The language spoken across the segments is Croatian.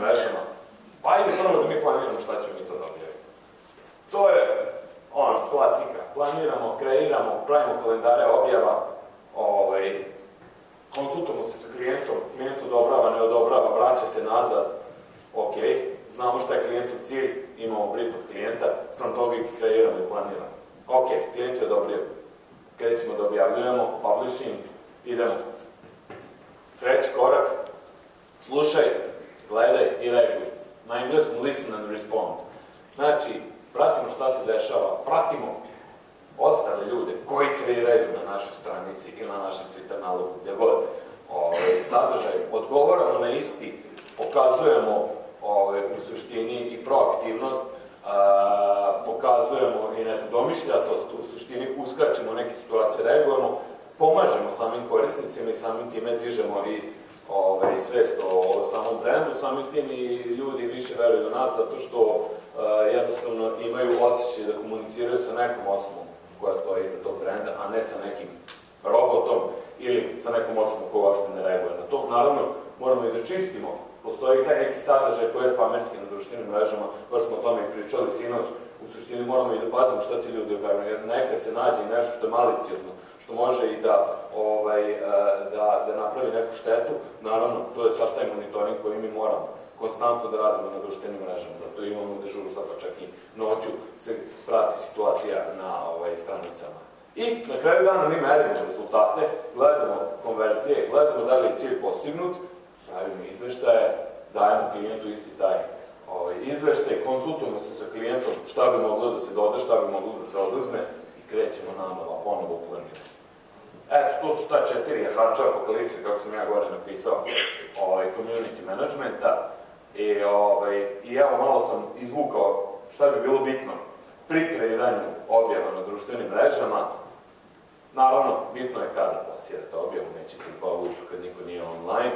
društvenim mrežama, pa ajde prvo da mi planiramo šta ćemo mi to da objavimo. To je klasika. Planiramo, kreiramo, pravimo kalendare objava, konsultujemo se sa klijentom, klijent odobrava, ne odobrava, vraća se nazad, ok, znamo šta je klijentov cilj, imamo brief od klijenta, spram toga i kreiramo i planiramo. Ok, klijent je odobrio, krećemo da objavljujemo, publishing, idemo. Treći korak, slušaj, gledaj i reaguj. Na engleskom listen and respond. Znači, pratimo šta se dešava, pratimo ostale ljude koji kreiraju na našoj stranici ili na našem Twitter nalogu, gdje god sadržaj, odgovaramo na isti, pokazujemo u suštini i proaktivnost, pokazujemo i neku domišljatost, u suštini uskačemo neke situacije, reagujemo, pomažemo samim korisnicima i samim time dižemo i svest o samom brendu, samim tim i ljudi više veruju do nas zato što jednostavno imaju osjećaj da komuniciraju sa nekom osobom koja stoji iza tog brenda, a ne sa nekim robotom ili sa nekom osobom koja uopšte ne reaguje na to. Naravno, moramo i da čistimo. Postoji taj neki sadržaj koji je spamerski na društvenim mrežama, baš smo o tome i pričali sinoć. U suštini moramo i da pazimo šta ti ljudi objavljaju, jer nekad se nađe i nešto što je maliciozno, što može i da napravi neku štetu. Naravno, to je sad taj monitoring koji mi moramo konstantno da radimo na društvenim mrežama, zato imamo dežurstva, pa čak i noću se prati situacija na stranicama. I na kraju dana mi merimo rezultate, gledamo konverzije, gledamo da li je cilj postignut, pravimo izveštaje, dajemo klijentu isti taj izveštaj, konsultujemo se sa klijentom šta bi moglo da se doda, šta bi moglo da se oduzme i krećemo nanova, ponovo u planiranje. Eto, to su ta 4 jahača apokalipse, kako sam ja gore napisao, community managementa. I evo, malo sam izvukao šta bi bilo bitno pri kreiranju objava na društvenim mrežama. Naravno, bitno je kada plasirate objavu, nećete u pa ujutru kad niko nije online.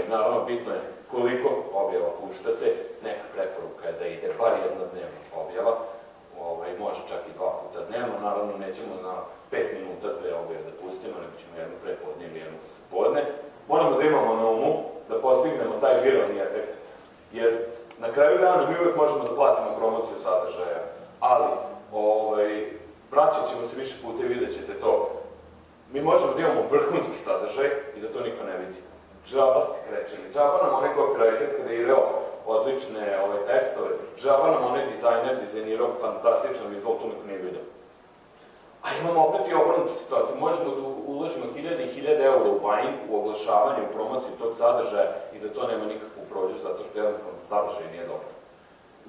Naravno, bitno je koliko objava puštate, neka preporuka je da ide bar jedna dnevna objava, može čak i 2 puta dnevno, naravno nećemo na 5 minuta pre objave da pustimo, nego ćemo jednu prepodne ili jednu poslepodne. Moramo da imamo na umu da postignemo taj viralni efekt, jer na kraju dana mi uvek možemo da platimo promociju sadržaja, ali vraćat ćemo se više puta i vidjet ćete to. Mi možemo da imamo vrhunski sadržaj i da to niko ne vidi. Džaba ste krečili, džaba nam onaj copywriter kada je ireo odlične tekstove, džaba nam onaj dizajner dizajnirao fantastičan vizual, to niko nije vidio. A imamo opet i obrnutu situaciju, možemo da uložimo 1000 i 1000 eura u buying, u oglašavanju, u promociju tog sadržaja i da to nema nikakvu prođu, zato što jednostavno sadržaj nije dobro.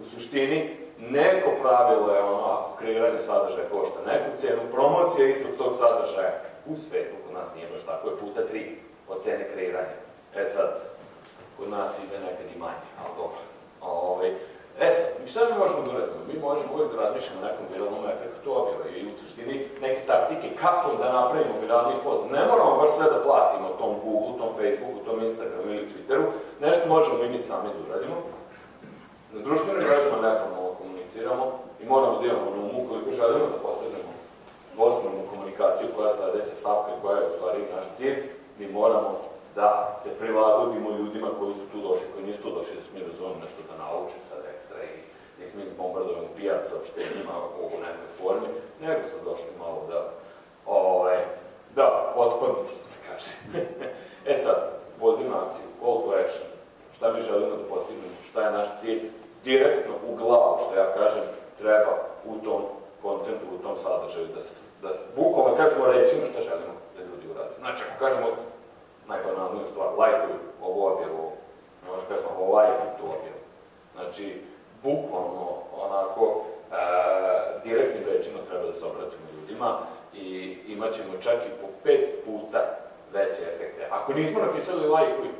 U suštini, neko pravilo je ako kreiranje sadržaja košta neku cenu, promocija istog tog sadržaja u svetu, kod nas nije baš tako, je puta 3 od cene kreiranja. Sad, kod nas ide nekad i manje, ali dobro. Sad, šta mi možemo da uradimo? Mi možemo uvijek da razmišljamo o nekom viralnom efektu objave i u suštini neke taktike kako da napravimo viralni post. Ne moramo baš sve da platimo tom Google, tom Facebooku, tom Instagramu ili Twitteru. Nešto možemo i mi sami da uradimo. Na društvenim mrežama neformalno komuniciramo i moramo da imamo na umu koliko želimo da postignemo dvosmernu komunikaciju koja je sledeća stavka i koja je u stvari naš cilj. Mi moramo da se prilagodimo ljudima koji su tu došli, koji nisu tu došli da smo mi razumemo nešto da nauče sad ekstra i nek mi izbombardujemo PR saopštenjima u nekoj formi, nego su došli malo da otpadnu, što se kaže. Sad, poziv na akciju, call to action, šta mi želimo da postignemo, šta je naš cilj, direktno u glavu, što ja kažem, treba u tom kontentu, u tom sadržaju da bukvalno kažemo rečima šta želimo da ljudi urade. Znači, ako kažemo najbanalniju stvar, lajkuju ovu objavu, ne možda kažemo lajkuju tu objavu. Znači, bukvalno onako direktnim rečima treba da se obratimo ljudima i imat ćemo čak i po 5 puta veće efekte. Ako nismo napisali lajkuju,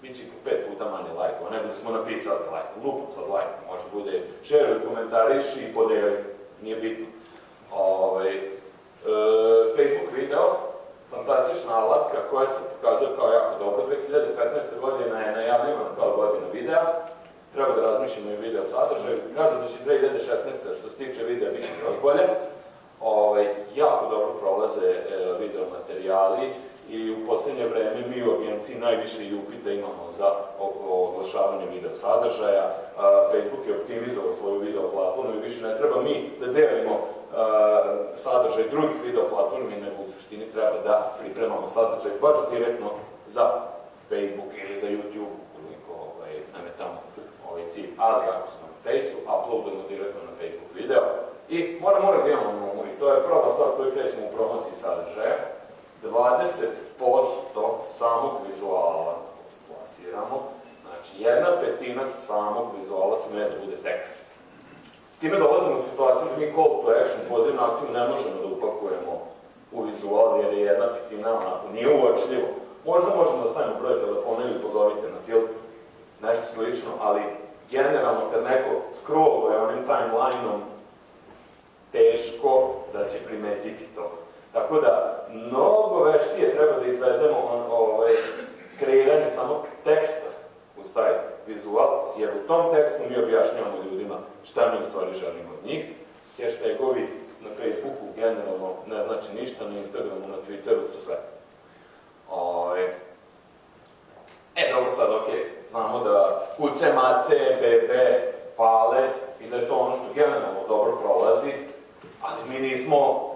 bit će i po 5 puta manje lajkova, nego da smo napisali lajkuju, lupom sad lajkuju, može bude šeruj, komentariši i podeli, nije bitno. Facebook video, fantastična alatka koja se pokazuje kao jako dobro. 2015. godina je najavljivana kao godina videa. Treba da razmišljamo i video sadržaju. Kažu da će 2016. što se tiče videa biti još bolje. Jako dobro prolaze video materijali i u posljednje vreme mi u agenciji najviše i upita imamo za oglašavanje video sadržaja. Facebook je optimizovao svoju video platformu i više ne treba mi da delimo sadržaj drugih video platformi, nego u suštini treba da pripremamo sadržaj baš direktno za Facebook ili za YouTube, koliko nam je tamo cilj. Ali ako smo na Faceu, uploadujemo direktno na Facebook video i moramo da imamo na umu, i to je prva stvar koju krećemo u promociji sadržaja. 20% samog vizuala plasiramo, znači 1/5 samog vizuala sme da bude tekst. Time dolazimo u situaciju da mi call to action, poziv na akciju, ne možemo da upakujemo u vizual, jer je 1/5 onako nije uočljivo. Možda možemo da stavimo broj telefona ili pozovite nas ili nešto slično, ali generalno kad neko scrolluje onim timelineom, teško da će primetiti to. Tako da, mnogo veštije treba da izvedemo kreiranje samog teksta uz taj vizual, jer u tom tekstu mi objašnjavamo ljudima šta mi u stvari želimo od njih. Hashtagovi na Facebooku generalno ne znači ništa, na Instagramu, na Twitteru su sve. Dobro sad, znamo da kuce, mace, bebe, pale i da je to ono što generalno dobro prolazi, ali mi nismo,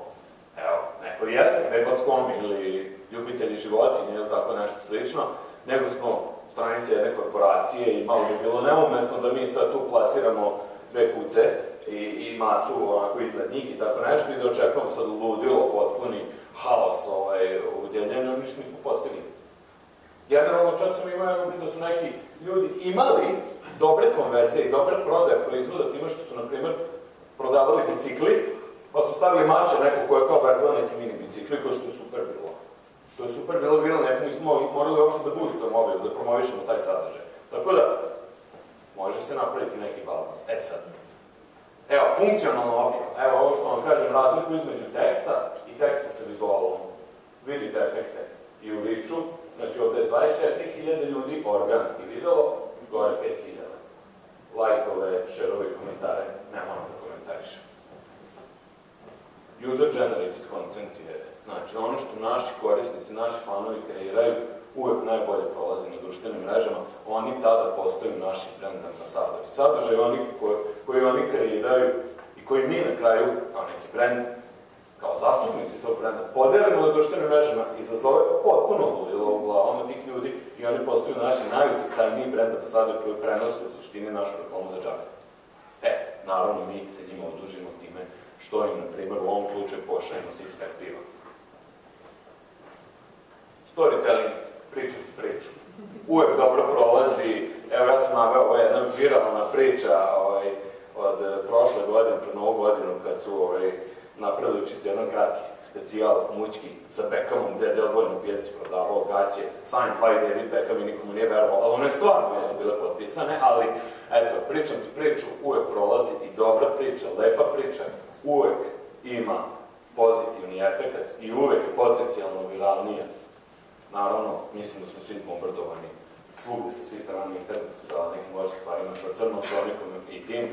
neko jeste bebackom ili ljubitelji životinje ili tako nešto slično, nego smo stranice jedne korporacije i malo bi bilo neumesno da mi sad tu plasiramo dve kuce i macu onako iznad njih i tako nešto i da očekujemo sad ludilo, potpuni haos udjeljenja, ništa nismo postigli. Generalno časom imaju da su neki ljudi imali dobre konverzije i dobre prodaje proizvoda time što su, na primjer, prodavali bicikli, pa su stavili mače neko koje je kao vergla neki mini bicikli, koje što je super bilo. To je super bilo, nismo morali uopšte da boostujemo ovaj, da promovišemo taj sadržaj. Tako da, može se napraviti neki balans. Sad, evo, funkcionalno objav. Evo, ovo što vam kažem, razliku između teksta i teksta sa vizualom. Vidite efekte i u liču. Znači, ovde je 24.000 ljudi organski video, gore 5.000. Lajkove, šerove i komentare, ne moram da komentarišem. User-generated content je, znači, ono što naši korisnici, naši fanovi kreiraju, uvek najbolje prolazi na društvenim mrežama, oni tada postaju naši brand ambasadori. Sadržaj koji oni kreiraju i koji mi na kraju, kao neki brand, kao zastupnici tog brenda, podelimo na društvenim mrežama, izazove potpuno ludilo u glavama tih ljudi i oni postaju naši najuticajniji brand ambasadori koji prenose u suštini našu reklamu za džabe. Naravno, mi se njima odužimo time što im, na primjer, u ovom slučaju pošaljemo six-pack piva. Storytelling, pričati priču. Uvek dobro prolazi. Evo, ja sam naveo, ovo je jedna viralna priča od prošle godine, pred novu godinu, kad su napravili čisto jedan kratki specijal mućki sa Beckhamom, gde je Delvojno pijaci prodavao gaće, signed by David Beckham i nikomu nije verovao, ali one stvarno nisu bile potpisane, ali eto, pričam ti priču, uvek prolazi i dobra priča, lepa priča, uvek ima pozitivni efekt i uvek je potencijalno viralnija. Naravno, mislim da smo svi zbombardovani svugde sa svih strana internetu sa nekim lošim stvarima, sa crnom kronikom i tim,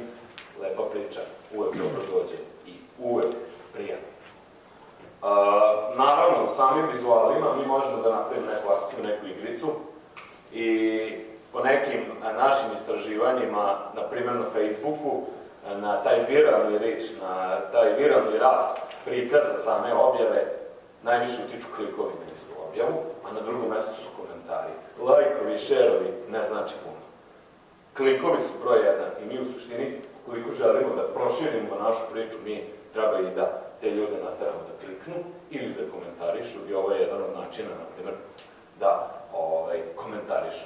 lepa priča uvek dobro dođe i uvek prijatno. Naravno, u samim vizualima mi možemo da napravimo neku akciju, neku igricu i po nekim našim istraživanjima, na primjer na Facebooku, na taj viralni reach, na taj viralni rast prikaza same objave, najviše utiču klikovi na istu objavu, a na drugom mestu su komentari. Lajkovi i šerovi ne znači puno. Klikovi su broj jedan i mi u suštini, koliko želimo da proširimo našu priču, mi treba i da te ljude nateramo da kliknu ili da komentarišu i ovo je jedan od načina, na primjer, da komentarišu.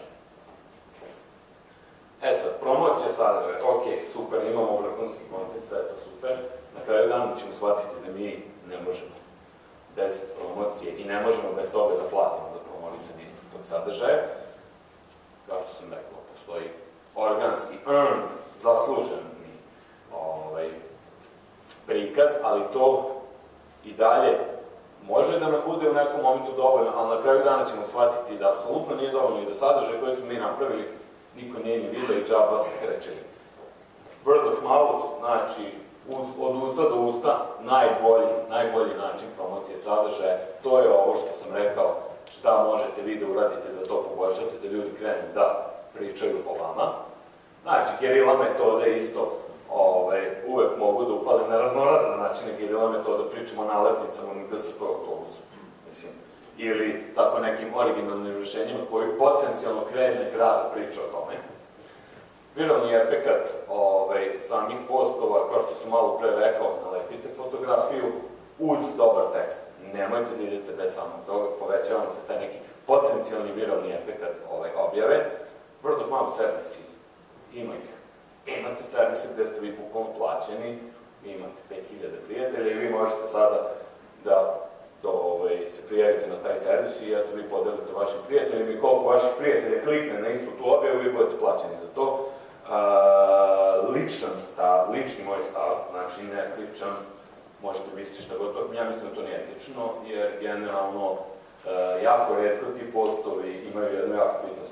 Sad, promocija sadržaja, ok, super, imamo vrhunski kontent, sve je to super, na kraju dana ćemo shvatiti da mi ne možemo bez promocije i ne možemo bez toga da platimo za promovisanje istog tog sadržaja. Kao što sam rekao, postoji organski, earned, zasluženi prikaz, ali to i dalje može da nam bude u nekom momentu dovoljno, ali na kraju dana ćemo shvatiti da apsolutno nije dovoljno i da sadržaj koji smo mi napravili niko nije ni vidio i džaba ste krećeli. Word of mouth, znači od usta do usta, najbolji način promocije sadržaja, to je ovo što sam rekao, šta možete vi da uradite da to poboljšate, da ljudi krenu da pričaju o vama. Znači, gerila metode isto uvek mogu da upale na raznorazne načine. Gerila metoda, pričamo o nalepnicama na GSP autobusu, ili tako nekim originalnim rešenjima koji potencijalno krene grad da priča o tome. Viralni efekt samih postova, kao što sam malo pre rekao, nalepite fotografiju uz dobar tekst. Nemojte da idete bez samog toga, povećava vam se taj neki potencijalni viralni efekt objave. Word of mouth servisi, ima ih. Imate servise gde ste vi bukvalno plaćeni, imate 5000 prijatelja i vi možete sada da se prijavite na taj servis i eto vi podelite vašim prijateljima i koliko vaših prijatelja klikne na istu tu objavu, vi budete plaćeni za to. Lični moj stav, znači ne pričam, možete misliti šta god to, ja mislim da to nije etično, jer generalno jako retko ti postovi imaju jednu jako bitnu stvar.